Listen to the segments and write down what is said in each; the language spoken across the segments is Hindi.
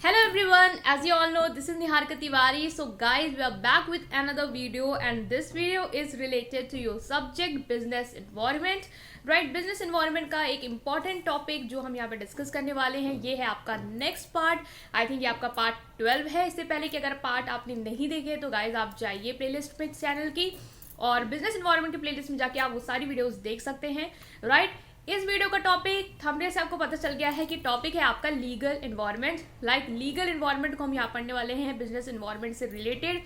Hello everyone, as you all know, this is Niharika Tiwari. So guys, we are back with another video and this video is related to your subject business environment. Right, business environment का एक important topic जो हम यहाँ पे डिस्कस करने वाले हैं, ये है आपका नेक्स्ट पार्ट. आई थिंक ये आपका पार्ट 12 है. इससे पहले कि अगर पार्ट आपने नहीं देखे तो गाइज आप जाइए प्लेलिस्ट पे चैनल की और बिजनेस एनवायरनमेंट की प्लेलिस्ट में जाके आप वो सारी वीडियोस देख सकते हैं. राइट, इस वीडियो का टॉपिक थंबनेल से आपको पता चल गया है कि टॉपिक है आपका legal environment. Like legal environment को हम यहाँ पढ़ने वाले हैं बिजनेस एनवायरनमेंट से रिलेटेड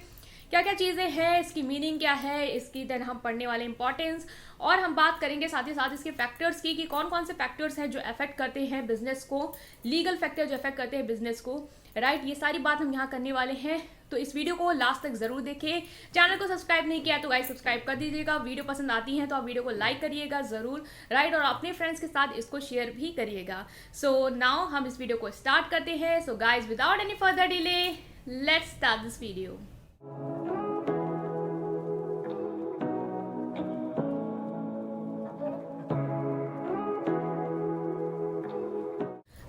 क्या क्या चीज़ें हैं, इसकी मीनिंग क्या है, इसकी देन हम पढ़ने वाले इंपॉर्टेंस और हम बात करेंगे साथ ही साथ इसके फैक्टर्स की कि कौन कौन से फैक्टर्स हैं जो अफेक्ट करते हैं बिजनेस को, लीगल फैक्टर जो अफेक्ट करते हैं बिजनेस को. राइट, ये सारी बात हम यहाँ करने वाले हैं. तो इस वीडियो को लास्ट तक जरूर देखें. चैनल को सब्सक्राइब नहीं किया तो गाइस सब्सक्राइब कर दीजिएगा. वीडियो पसंद आती है तो आप वीडियो को लाइक करिएगा जरूर. राइट, और अपने फ्रेंड्स के साथ इसको शेयर भी करिएगा. सो नाउ हम इस वीडियो को स्टार्ट करते हैं. So guys, without any further delay, let's start this video.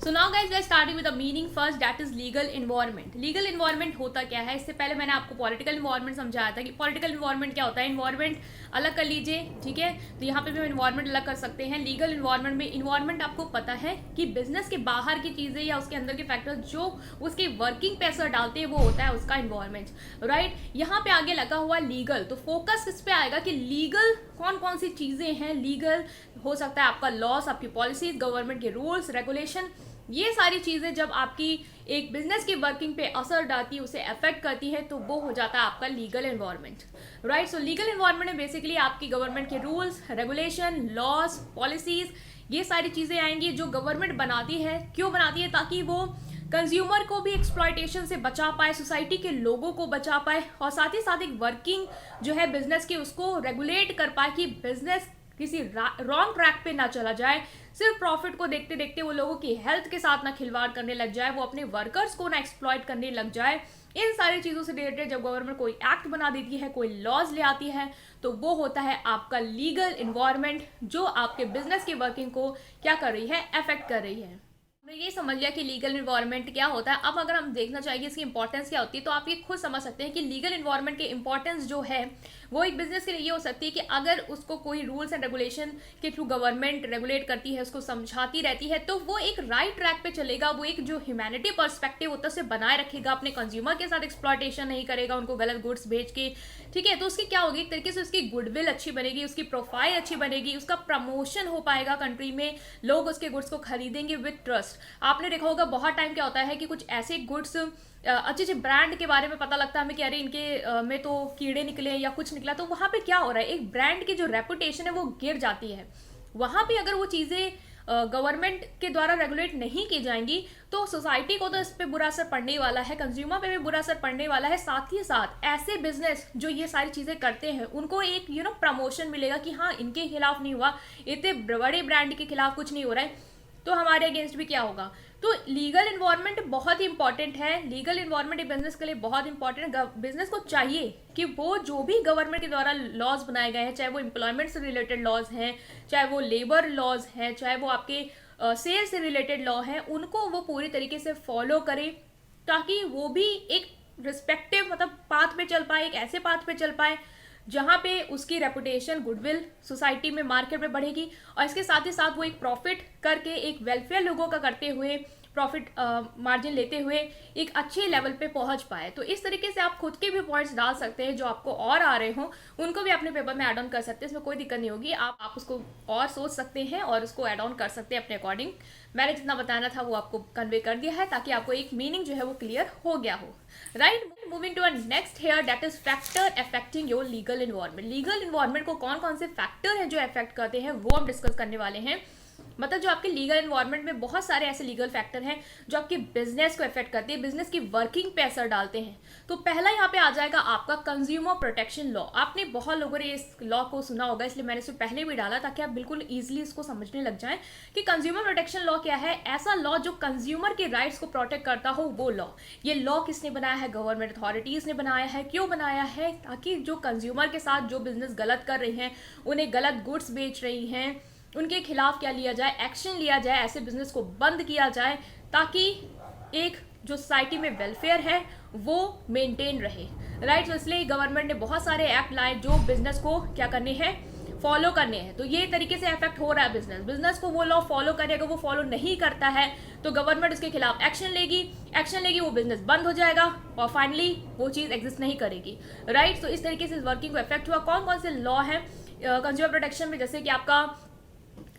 So now guys, we are starting with the meaning first, that is legal environment. Legal environment होता क्या है? इससे पहले मैंने आपको पॉलिटिकल इन्वायरमेंट समझाया था कि पॉलिटिकल इन्वायरमेंट क्या होता है. इन्वायरमेंट अलग कर लीजिए, ठीक है. तो यहाँ पे भी हम इन्वायरमेंट अलग कर सकते हैं. लीगल इन्वायरमेंट में इन्वायरमेंट आपको पता है कि बिजनेस के बाहर की चीज़ें या उसके अंदर के फैक्टर्स जो उसकी वर्किंग पे असर डालते हैं वो होता है उसका इन्वायरमेंट. राइट, यहाँ पे आगे लगा हुआ लीगल, तो फोकस किस पे आएगा कि लीगल कौन कौन सी चीज़ें हैं. लीगल हो सकता है आपका लॉस, आपकी पॉलिसीज, गवर्नमेंट के रूल्स रेगुलेशन, ये सारी चीज़ें जब आपकी एक बिजनेस की वर्किंग पे असर डालती है, उसे अफेक्ट करती है, तो वो हो जाता है आपका लीगल एनवायरनमेंट. राइट, सो लीगल एनवायरनमेंट में बेसिकली आपकी गवर्नमेंट के रूल्स रेगुलेशन, लॉस, पॉलिसीज, ये सारी चीज़ें आएंगी जो गवर्नमेंट बनाती है. क्यों बनाती है? ताकि वो कंज्यूमर को भी एक्सप्लॉयटेशन से बचा पाए, सोसाइटी के लोगों को बचा पाए और साथ ही साथ एक वर्किंग जो है बिजनेस की उसको रेगुलेट कर पाए कि बिजनेस किसी रॉन्ग ट्रैक पे ना चला जाए. सिर्फ प्रॉफिट को देखते देखते वो लोगों की हेल्थ के साथ ना खिलवाड़ करने लग जाए, वो अपने वर्कर्स को ना एक्सप्लॉइट करने लग जाए. इन सारी चीज़ों से रिलेटेड जब गवर्नमेंट कोई एक्ट बना देती है, कोई लॉज ले आती है, तो वो होता है आपका लीगल इन्वायरमेंट जो आपके बिजनेस की वर्किंग को क्या कर रही है, अफेक्ट कर रही है. हमने ये समझ लिया कि लीगल इन्वायरमेंट क्या होता है. अब अगर हम देखना चाहिए इसकी इंपॉर्टेंस क्या होती है तो आप ये खुद समझ सकते हैं कि लीगल इन्वायरमेंट की इंपॉर्टेंस जो है वो एक बिजनेस के लिए ये हो सकती है कि अगर उसको कोई रूल्स एंड रेगुलेशन के थ्रू गवर्नमेंट रेगुलेट करती है, उसको समझाती रहती है, तो वो एक राइट ट्रैक पे चलेगा. वो एक जो ह्यूमैनिटी पर्सपेक्टिव होता है उसे बनाए रखेगा, अपने कंज्यूमर के साथ एक्सप्लॉयटेशन नहीं करेगा उनको गलत गुड्स भेज के. ठीक है, तो उसकी क्या होगी, एक तरीके से उसकी गुडविल अच्छी बनेगी, उसकी प्रोफाइल अच्छी बनेगी, उसका प्रमोशन हो पाएगा कंट्री में, लोग उसके गुड्स को खरीदेंगे विद ट्रस्ट. आपने देखा होगा बहुत टाइम क्या होता है कि कुछ ऐसे गुड्स अच्छे अच्छे ब्रांड के बारे में पता लगता है हमें कि अरे इनके में तो कीड़े निकले या कुछ निकला, तो वहाँ पे क्या हो रहा है, एक ब्रांड की जो रेपुटेशन है वो गिर जाती है. वहाँ पे अगर वो चीज़ें गवर्नमेंट के द्वारा रेगुलेट नहीं की जाएंगी तो सोसाइटी को तो इस पर बुरा असर पड़ने वाला है, कंज्यूमर पे भी बुरा असर पड़ने वाला है. साथ ही साथ ऐसे बिजनेस जो ये सारी चीज़ें करते हैं उनको एक प्रमोशन मिलेगा कि हाँ इनके खिलाफ नहीं हुआ, इतने बड़े ब्रांड के खिलाफ कुछ नहीं हो रहा है, तो हमारे अगेंस्ट भी क्या होगा. तो लीगल इन्वायरमेंट बहुत ही इंपॉर्टेंट है. लीगल इन्वायरमेंट बिजनेस के लिए बहुत इंपॉर्टेंट है. बिजनेस को चाहिए कि वो जो भी गवर्नमेंट के द्वारा लॉज बनाए गए हैं, चाहे वो एम्प्लॉयमेंट से रिलेटेड लॉज हैं, चाहे वो लेबर लॉज हैं, चाहे वो आपके सेल से रिलेटेड लॉ हैं, उनको वो पूरी तरीके से फॉलो करे ताकि वो भी एक रिस्पेक्टिव पाथ पे चल पाए, एक ऐसे पाथ पे चल पाए जहाँ पे उसकी रेपुटेशन, गुडविल सोसाइटी में, मार्केट में बढ़ेगी और इसके साथ ही साथ वो एक प्रॉफिट करके, एक वेलफेयर लोगों का करते हुए, प्रॉफिट मार्जिन लेते हुए एक अच्छे लेवल पे पहुंच पाए. तो इस तरीके से आप खुद के भी पॉइंट्स डाल सकते हैं जो आपको और आ रहे हों, उनको भी अपने पेपर में ऐड ऑन कर सकते हैं. इसमें कोई दिक्कत नहीं होगी. आप उसको और सोच सकते हैं और उसको ऐड ऑन कर सकते हैं अपने अकॉर्डिंग. मैंने जितना बताना था वो आपको कन्वे कर दिया है ताकि आपको एक मीनिंग जो है वो क्लियर हो गया हो. Right, moving to next here, that is factor affecting your legal environment. Legal environment को कौन कौन से फैक्टर हैं जो अफेक्ट करते हैं वो हम डिस्कस करने वाले हैं. मतलब जो आपके लीगल एनवायरनमेंट में बहुत सारे ऐसे लीगल फैक्टर हैं जो आपके बिजनेस को अफेक्ट करते हैं, बिजनेस की वर्किंग पे असर डालते हैं. तो पहला यहाँ पे आ जाएगा आपका कंज्यूमर प्रोटेक्शन लॉ. आपने बहुत लोगों ने इस लॉ को सुना होगा, इसलिए मैंने इसे पहले भी डाला ताकि आप बिल्कुल ईजिली इसको समझने लग जाएं कि कंज्यूमर प्रोटेक्शन लॉ क्या है. ऐसा लॉ जो कंज्यूमर के राइट्स को प्रोटेक्ट करता हो वो लॉ. ये लॉ किसने बनाया है? गवर्नमेंट अथॉरिटीज ने बनाया है. क्यों बनाया है? ताकि जो कंज्यूमर के साथ जो बिजनेस गलत कर रही हैं, उन्हें गलत गुड्स बेच रही हैं, उनके खिलाफ क्या लिया जाए, एक्शन लिया जाए, ऐसे बिजनेस को बंद किया जाए ताकि एक जो सोसाइटी में वेलफेयर है वो मेंटेन रहे, राइट। तो इसलिए गवर्नमेंट ने बहुत सारे एक्ट लाए जो बिजनेस को क्या करने हैं, फॉलो करने हैं। तो ये तरीके से अफेक्ट हो रहा है बिजनेस को वो लॉ फॉलो करेगा, वो फॉलो नहीं करता है तो गवर्नमेंट उसके खिलाफ एक्शन लेगी, वो बिजनेस बंद हो जाएगा और फाइनली वो चीज़ एग्जिस्ट नहीं करेगी, राइट। तो इस तरीके से वर्किंग को इफेक्ट हुआ। कौन कौन से लॉ है कंज्यूमर प्रोटेक्शन में, जैसे कि आपका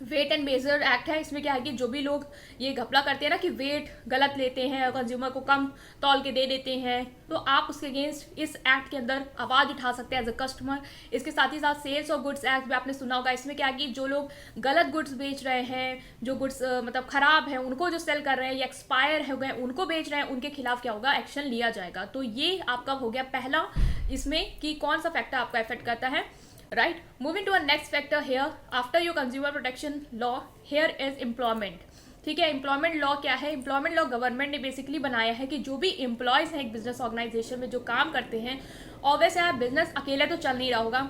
वेट एंड मेजर एक्ट है। इसमें क्या है कि जो भी लोग ये घपला करते हैं ना कि वेट गलत लेते हैं और कंज्यूमर को कम तौल के दे देते हैं, तो आप उसके अगेंस्ट इस एक्ट के अंदर आवाज़ उठा सकते हैं एज अ कस्टमर। इसके साथ ही साथ सेल्स ऑफ गुड्स एक्ट भी आपने सुना होगा। इसमें क्या है कि जो लोग गलत गुड्स बेच रहे हैं, जो गुड्स मतलब खराब है उनको जो सेल कर रहे हैं या एक्सपायर हो गए उनको बेच रहे हैं, उनके खिलाफ क्या होगा, एक्शन लिया जाएगा। तो ये आपका हो गया पहला इसमें कि कौन सा फैक्टर आपका इफेक्ट करता है, right. Moving to a next factor here after your consumer protection law, here is employment, ठीक है। एम्प्लॉयमेंट लॉ क्या है? एम्प्लॉयमेंट लॉ गवर्नमेंट ने बेसिकली बनाया है कि जो भी एम्प्लॉयज़ हैं एक बिजनेस ऑर्गेनाइजेशन में जो काम करते हैं, ऑब्वियस है बिजनेस अकेले तो चल नहीं रहा होगा,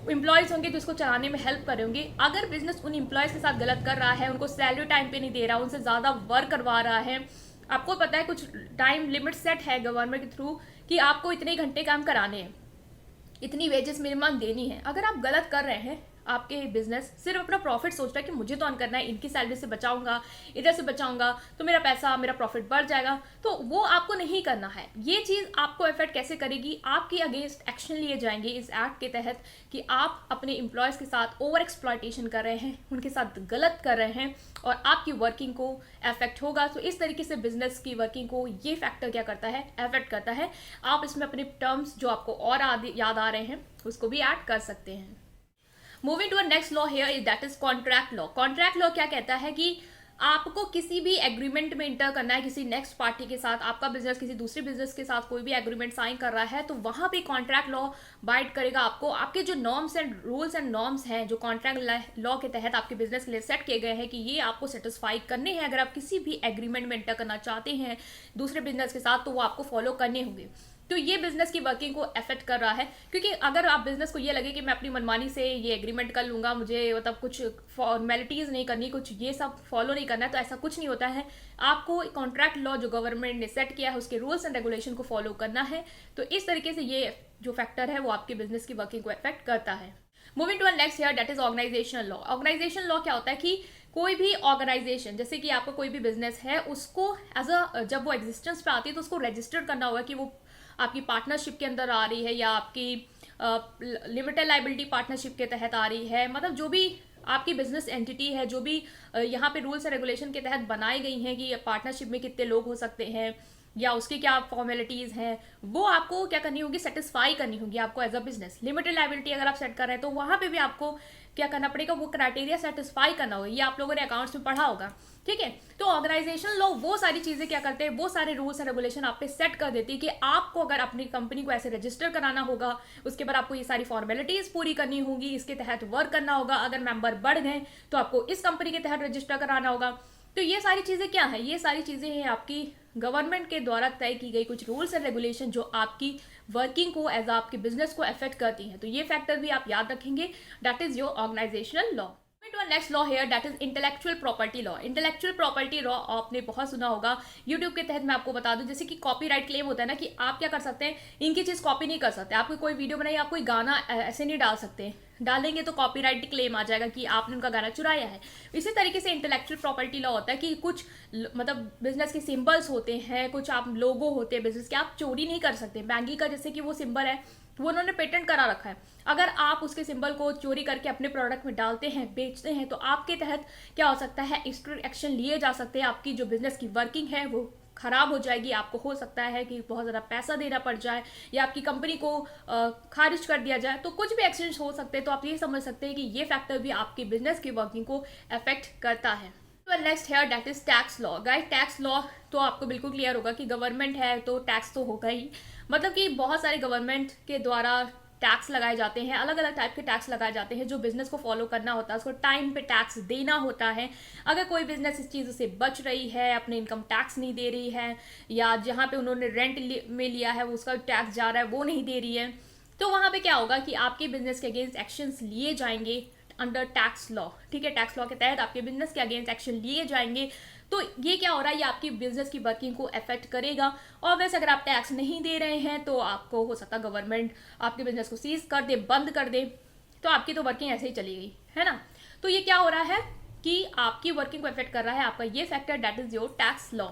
एम्प्लॉयज़ होंगे जो इसको चलाने में हेल्प कर रहे होंगे। अगर बिजनेस उन एम्प्लॉयज़ के साथ गलत कर रहा है, उनको सैलरी टाइम पे नहीं दे रहा, उनसे ज़्यादा वर्क करवा रहा है, आपको पता है कुछ टाइम लिमिट सेट है गवर्नमेंट के थ्रू कि आपको इतने घंटे काम कराने हैं, इतनी वेजेस मिनिमम देनी है। अगर आप गलत कर रहे हैं, आपके बिजनेस सिर्फ अपना प्रॉफिट सोच रहा है कि मुझे तो अर्न करना है, इनकी सैलरी से बचाऊंगा, इधर से बचाऊंगा तो मेरा पैसा, मेरा प्रॉफिट बढ़ जाएगा, तो वो आपको नहीं करना है। ये चीज़ आपको इफेक्ट कैसे करेगी? आपके अगेंस्ट एक्शन लिए जाएंगे इस एक्ट के तहत कि आप अपने एम्प्लॉयज़ के साथ ओवर एक्सप्लॉयटेशन कर रहे हैं, उनके साथ गलत कर रहे हैं और आपकी वर्किंग को अफेक्ट होगा। तो इस तरीके से बिजनेस की वर्किंग को ये फैक्टर क्या करता है, अफेक्ट करता है। आप इसमें अपने टर्म्स जो आपको और याद आ रहे हैं उसको भी ऐड कर सकते हैं। Moving to a next law here is that is contract law. Contract law क्या कहता है कि आपको किसी भी एग्रीमेंट में इंटर करना है किसी नेक्स्ट पार्टी के साथ, आपका बिजनेस किसी दूसरे बिजनेस के साथ कोई भी एग्रीमेंट साइन कर रहा है तो वहां पे कॉन्ट्रैक्ट लॉ बाइट करेगा आपको। आपके जो norms and rules and norms हैं जो कॉन्ट्रैक्ट लॉ के तहत आपके बिजनेस के लिए सेट किए गए हैं कि ये आपको सेटिस्फाई करने हैं, अगर आप किसी भी एग्रीमेंट में इंटर करना चाहते हैं दूसरे बिजनेस के साथ तो वो आपको फॉलो करने होंगे। तो ये बिजनेस की वर्किंग को अफेक्ट कर रहा है, क्योंकि अगर आप बिजनेस को ये लगे कि मैं अपनी मनमानी से ये एग्रीमेंट कर लूँगा, मुझे मतलब कुछ फॉर्मेलिटीज़ नहीं करनी, कुछ ये सब फॉलो नहीं करना है, तो ऐसा कुछ नहीं होता है। आपको कॉन्ट्रैक्ट लॉ जो गवर्नमेंट ने सेट किया है उसके रूल्स एंड रेगुलेशन को फॉलो करना है। तो इस तरीके से ये जो फैक्टर है वो आपके बिजनेस की वर्किंग को अफेक्ट करता है। Moving to a next here that is organisational law. Organisation law क्या होता है कि कोई भी ऑर्गेनाइजेशन, जैसे कि आपका कोई भी बिजनेस है, उसको एज अ जब वो एग्जिस्टेंस पे आती है तो उसको रजिस्टर करना होगा कि वो आपकी पार्टनरशिप के अंदर आ रही है या आपकी लिमिटेड लाइबिलिटी पार्टनरशिप के तहत आ रही है। मतलब जो भी आपकी बिजनेस एंटिटी है, जो भी यहाँ पे रूल्स एंड रेगुलेशन के तहत बनाई गई हैं कि पार्टनरशिप में कितने लोग हो सकते हैं या उसकी क्या फॉर्मेलिटीज़ हैं, वो आपको क्या करनी होगी, सेटिस्फाई करनी होगी आपको as a business. Limited liability अगर आप सेट कर रहे हैं तो वहाँ पे भी आपको क्या करना पड़ेगा, वो क्राइटेरिया सेटिस्फाई करना होगा। ये आप लोगों ने अकाउंट्स में पढ़ा होगा, ठीक है। तो ऑर्गेनाइजेशन लॉ वो सारी चीज़ें क्या करते हैं, वो सारे रूल्स एंड रेगुलेशन आप पे सेट कर देती है कि आपको अगर अपनी कंपनी को ऐसे रजिस्टर कराना होगा, उसके बाद आपको ये सारी फॉर्मेलिटीज़ पूरी करनी होगी, इसके तहत वर्क करना होगा। अगर मेंबर बढ़ गए तो आपको इस कंपनी के तहत रजिस्टर कराना होगा। तो ये सारी चीज़ें क्या है, ये सारी चीज़ें हैं आपकी गवर्नमेंट के द्वारा तय की गई कुछ रूल्स एंड रेगुलेशन जो आपकी वर्किंग को एज आपके बिजनेस को अफेक्ट करती हैं। तो ये फैक्टर भी आप याद रखेंगे, that is your organisational law. to our next law here that is intellectual property law. Intellectual property law आपने बहुत सुना होगा। YouTube के तहत मैं आपको बता दूं, जैसे कि कॉपीराइट क्लेम होता है ना, कि आप क्या कर सकते हैं, इनकी चीज़ कॉपी नहीं कर सकते। आपको कोई वीडियो बनाई, आप कोई गाना ऐसे नहीं डाल सकते, डालेंगे तो कॉपीराइट क्लेम आ जाएगा कि आपने उनका गाना चुराया है। इसी तरीके से इंटेलेक्चुअल प्रॉपर्टी लॉ होता है कि कुछ मतलब बिजनेस के सिंबल्स होते हैं, कुछ आप लोगो होते हैं बिजनेस के, आप चोरी नहीं कर सकते। बैंगी का जैसे कि वो सिंबल है, वो उन्होंने पेटेंट करा रखा है, अगर आप उसके सिंबल को चोरी करके अपने प्रोडक्ट में डालते हैं, बेचते हैं, तो आपके तहत क्या हो सकता है, स्ट्रिक्ट एक्शन लिए जा सकते हैं। आपकी जो बिजनेस की वर्किंग है वो खराब हो जाएगी, आपको हो सकता है कि बहुत ज़्यादा पैसा देना पड़ जाए या आपकी कंपनी को खारिज कर दिया जाए, तो कुछ भी एक्शन हो सकते हैं। तो आप ये समझ सकते हैं कि ये फैक्टर भी आपकी बिजनेस की वर्किंग को अफेक्ट करता है। नेक्स्ट है that is tax law. Guys tax law तो आपको बिल्कुल क्लियर होगा कि गवर्नमेंट है तो टैक्स तो होगा ही, मतलब कि बहुत सारे गवर्नमेंट के द्वारा टैक्स लगाए जाते हैं, अलग अलग टाइप के टैक्स लगाए जाते हैं जो बिजनेस को फॉलो करना होता है, उसको टाइम पे टैक्स देना होता है। अगर कोई बिजनेस इस चीज़ से बच रही है, अपने इनकम टैक्स नहीं दे रही है, या जहाँ पे उन्होंने रेंट में लिया है उसका टैक्स जा रहा है वो नहीं दे रही है, तो वहाँ पे क्या होगा कि आपके बिजनेस के अगेंस्ट एक्शंस लिए जाएंगे अंडर टैक्स लॉ। ठीक है, टैक्स लॉ के तहत आपके बिजनेस के अगेंस्ट एक्शन लिए जाएंगे। तो ये क्या हो रहा है, ये आपकी बिजनेस की वर्किंग को अफेक्ट करेगा। और वैसे अगर आप टैक्स नहीं दे रहे हैं तो आपको हो सकता है गवर्नमेंट आपके बिजनेस को सीज कर दे, बंद कर दे, तो आपकी तो वर्किंग ऐसे ही चली गई, है ना। तो ये क्या हो रहा है कि आपकी वर्किंग को अफेक्ट कर रहा है आपका ये factor, that is your tax law.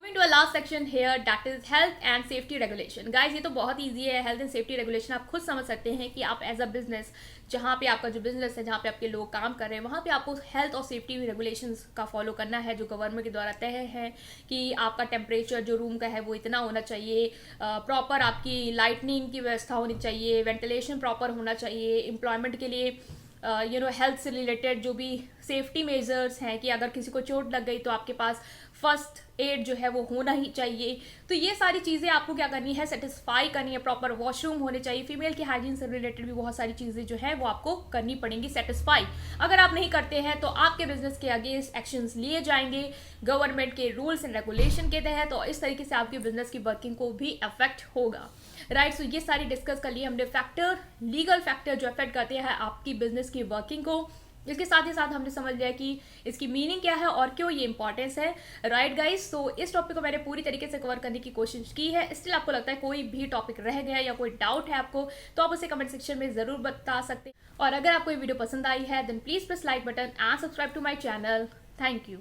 Moving to a last section here, that is health and safety regulation. Guys, ये तो बहुत ईजी है। हेल्थ एंड सेफ्टी रेगुलेशन आप खुद समझ सकते हैं कि आप एज अ बिजनेस, जहाँ पे आपका जो बिजनेस है, जहाँ पे आपके लोग काम कर रहे हैं, वहाँ पे आपको हेल्थ और सेफ्टी रेगुलेशंस का फॉलो करना है जो गवर्नमेंट के द्वारा तय है कि आपका टेम्परेचर जो रूम का है वो इतना होना चाहिए, प्रॉपर आपकी लाइटनिंग की व्यवस्था होनी चाहिए, वेंटिलेशन प्रॉपर होना चाहिए, एम्प्लॉयमेंट के लिए हेल्थ से रिलेटेड जो भी सेफ्टी मेजर्स हैं कि अगर किसी को चोट लग गई तो आपके पास फर्स्ट एड जो है वो होना ही चाहिए। तो ये सारी चीज़ें आपको क्या करनी है, सेटिस्फाई करनी है। प्रॉपर वॉशरूम होने चाहिए, फीमेल की हाइजीन से रिलेटेड भी बहुत सारी चीज़ें जो है वो आपको करनी पड़ेंगी सेटिस्फाई। अगर आप नहीं करते हैं तो आपके बिजनेस के अगेंस्ट एक्शंस लिए जाएंगे गवर्नमेंट के रूल्स एंड रेगुलेशन के तहत, और इस तरीके से आपके बिजनेस की वर्किंग को भी अफेक्ट होगा, राइट। सो ये सारी डिस्कस कर लिए हमने फैक्टर, लीगल फैक्टर जो अफेक्ट करते हैं आपकी बिजनेस की वर्किंग को। इसके साथ ही साथ हमने समझ लिया कि इसकी मीनिंग क्या है और क्यों ये इंपॉर्टेंस है, राइट गाइस। तो इस टॉपिक को मैंने पूरी तरीके से कवर करने की कोशिश की है। स्टिल आपको लगता है कोई भी टॉपिक रह गया या कोई डाउट है आपको, तो आप उसे कमेंट सेक्शन में जरूर बता सकते हैं। और अगर आपको ये वीडियो पसंद आई है then please press like button and subscribe to my channel. Thank you.